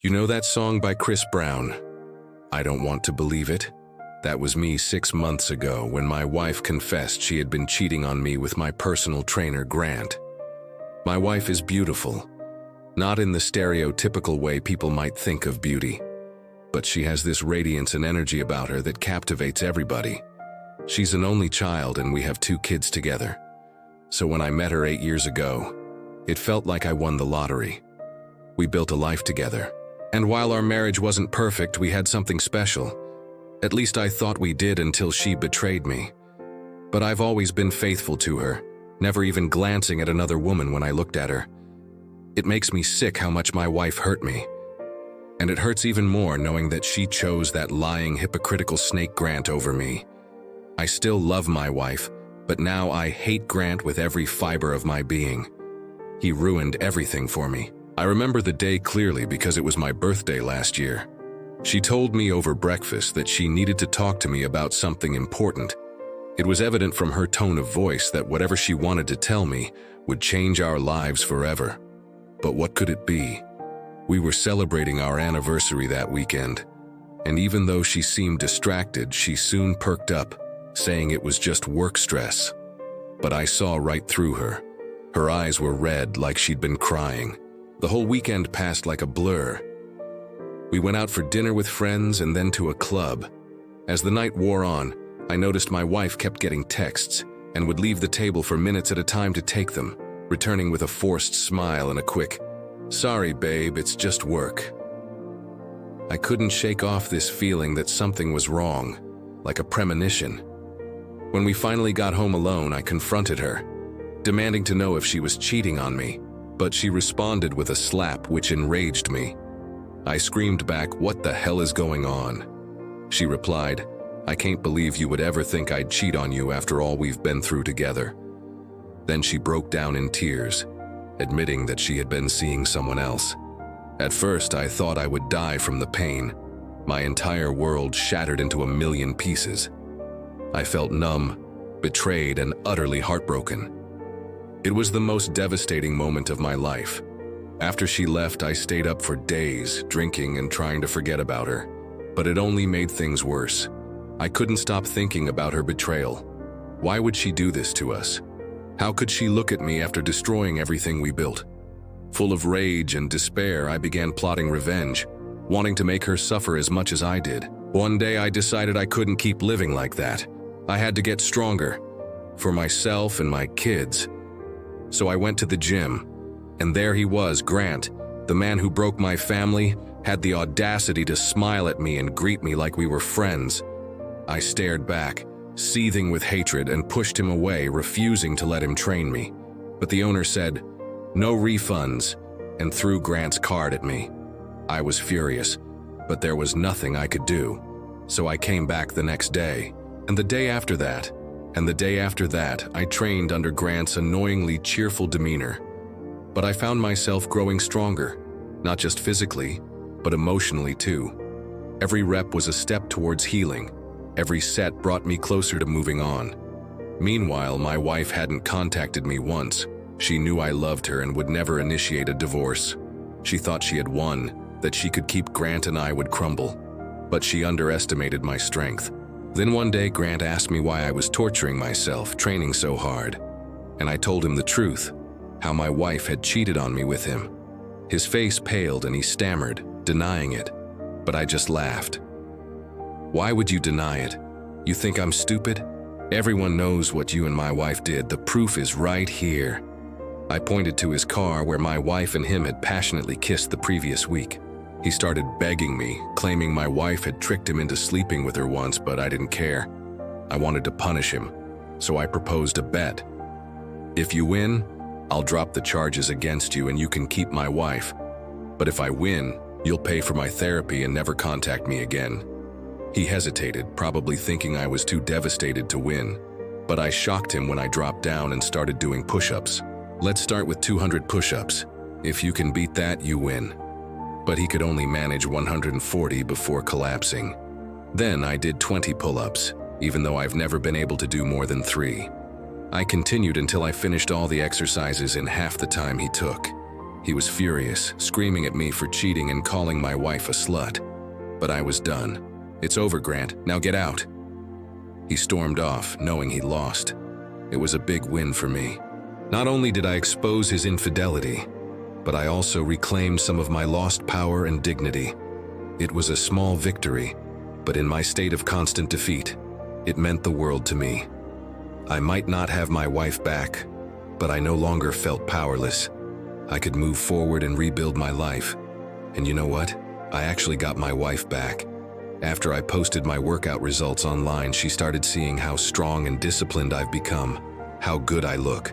You know that song by Chris Brown, "I Don't Want to Believe It"? That was me 6 months ago when my wife confessed she had been cheating on me with my personal trainer, Grant. My wife is beautiful, not in the stereotypical way people might think of beauty, but she has this radiance and energy about her that captivates everybody. She's an only child and we have 2 kids together. So when I met her 8 years ago, it felt like I won the lottery. We built a life together. And while our marriage wasn't perfect, we had something special. At least I thought we did until she betrayed me. But I've always been faithful to her, never even glancing at another woman when I looked at her. It makes me sick how much my wife hurt me. And it hurts even more knowing that she chose that lying, hypocritical snake Grant over me. I still love my wife, but now I hate Grant with every fiber of my being. He ruined everything for me. I remember the day clearly because it was my birthday last year. She told me over breakfast that she needed to talk to me about something important. It was evident from her tone of voice that whatever she wanted to tell me would change our lives forever. But what could it be? We were celebrating our anniversary that weekend, and even though she seemed distracted, she soon perked up, saying it was just work stress. But I saw right through her. Her eyes were red like she'd been crying. The whole weekend passed like a blur. We went out for dinner with friends and then to a club. As the night wore on, I noticed my wife kept getting texts and would leave the table for minutes at a time to take them, returning with a forced smile and a quick, "Sorry, babe, it's just work." I couldn't shake off this feeling that something was wrong, like a premonition. When we finally got home alone, I confronted her, demanding to know if she was cheating on me. But she responded with a slap which enraged me. I screamed back, "What the hell is going on?" She replied, "I can't believe you would ever think I'd cheat on you after all we've been through together." Then she broke down in tears, admitting that she had been seeing someone else. At first, I thought I would die from the pain. My entire world shattered into a million pieces. I felt numb, betrayed, and utterly heartbroken. It was the most devastating moment of my life. After she left, I stayed up for days, drinking and trying to forget about her. But it only made things worse. I couldn't stop thinking about her betrayal. Why would she do this to us? How could she look at me after destroying everything we built? Full of rage and despair, I began plotting revenge, wanting to make her suffer as much as I did. One day I decided I couldn't keep living like that. I had to get stronger, for myself and my kids. So I went to the gym, and there he was, Grant, the man who broke my family, had the audacity to smile at me and greet me like we were friends. I stared back, seething with hatred, and pushed him away, refusing to let him train me. But the owner said, "No refunds," and threw Grant's card at me. I was furious, but there was nothing I could do. So I came back the next day, and the day after that, and the day after that, I trained under Grant's annoyingly cheerful demeanor. But I found myself growing stronger, not just physically, but emotionally too. Every rep was a step towards healing. Every set brought me closer to moving on. Meanwhile, my wife hadn't contacted me once. She knew I loved her and would never initiate a divorce. She thought she had won, that she could keep Grant and I would crumble. But she underestimated my strength. Then one day, Grant asked me why I was torturing myself, training so hard. And I told him the truth, how my wife had cheated on me with him. His face paled and he stammered, denying it. But I just laughed. "Why would you deny it? You think I'm stupid? Everyone knows what you and my wife did. The proof is right here." I pointed to his car where my wife and him had passionately kissed the previous week. He started begging me, claiming my wife had tricked him into sleeping with her once, but I didn't care. I wanted to punish him, so I proposed a bet. "If you win, I'll drop the charges against you and you can keep my wife. But if I win, you'll pay for my therapy and never contact me again." He hesitated, probably thinking I was too devastated to win. But I shocked him when I dropped down and started doing push-ups. "Let's start with 200 push-ups. If you can beat that, you win." But he could only manage 140 before collapsing. Then I did 20 pull-ups, even though I've never been able to do more than 3. I continued until I finished all the exercises in half the time he took. He was furious, screaming at me for cheating and calling my wife a slut. But I was done. "It's over, Grant. Now get out." He stormed off, knowing he lost. It was a big win for me. Not only did I expose his infidelity, but I also reclaimed some of my lost power and dignity. It was a small victory, but in my state of constant defeat, it meant the world to me. I might not have my wife back, but I no longer felt powerless. I could move forward and rebuild my life. And you know what? I actually got my wife back. After I posted my workout results online, she started seeing how strong and disciplined I've become, how good I look.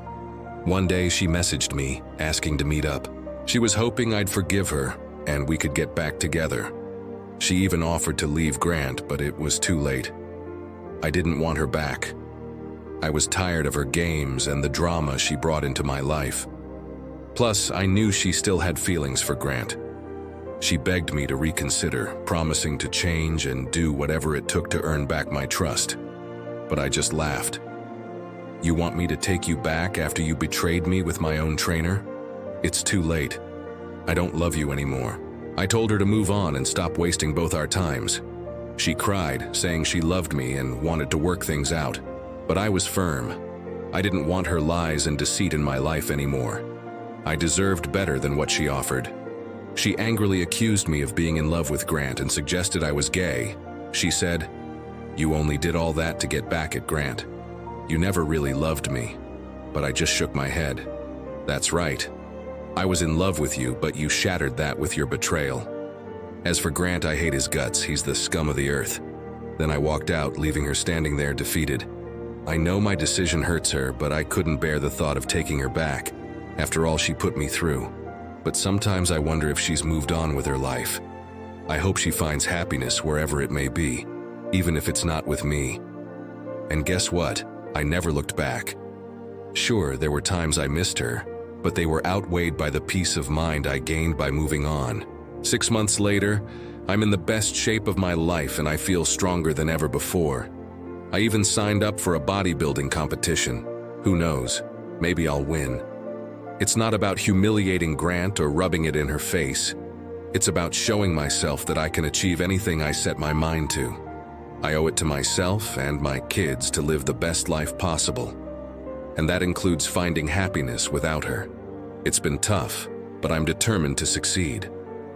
One day she messaged me, asking to meet up. She was hoping I'd forgive her and we could get back together. She even offered to leave Grant, but it was too late. I didn't want her back. I was tired of her games and the drama she brought into my life. Plus, I knew she still had feelings for Grant. She begged me to reconsider, promising to change and do whatever it took to earn back my trust. But I just laughed. "You want me to take you back after you betrayed me with my own trainer? It's too late. I don't love you anymore." I told her to move on and stop wasting both our times. She cried, saying she loved me and wanted to work things out. But I was firm. I didn't want her lies and deceit in my life anymore. I deserved better than what she offered. She angrily accused me of being in love with Grant and suggested I was gay. She said, "You only did all that to get back at Grant. You never really loved me." But I just shook my head. "That's right. I was in love with you, but you shattered that with your betrayal. As for Grant, I hate his guts. He's the scum of the earth." Then I walked out, leaving her standing there defeated. I know my decision hurts her, but I couldn't bear the thought of taking her back, after all she put me through. But sometimes I wonder if she's moved on with her life. I hope she finds happiness wherever it may be, even if it's not with me. And guess what? I never looked back. Sure, there were times I missed her, but they were outweighed by the peace of mind I gained by moving on. 6 months later, I'm in the best shape of my life and I feel stronger than ever before. I even signed up for a bodybuilding competition. Who knows? Maybe I'll win. It's not about humiliating Grant or rubbing it in her face. It's about showing myself that I can achieve anything I set my mind to. I owe it to myself and my kids to live the best life possible. And that includes finding happiness without her. It's been tough, but I'm determined to succeed.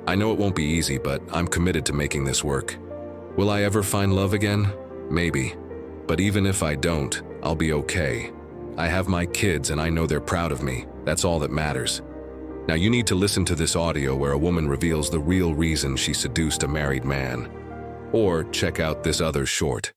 I know it won't be easy, but I'm committed to making this work. Will I ever find love again? Maybe. But even if I don't, I'll be okay. I have my kids and I know they're proud of me. That's all that matters. Now you need to listen to this audio where a woman reveals the real reason she seduced a married man. Or check out this other short.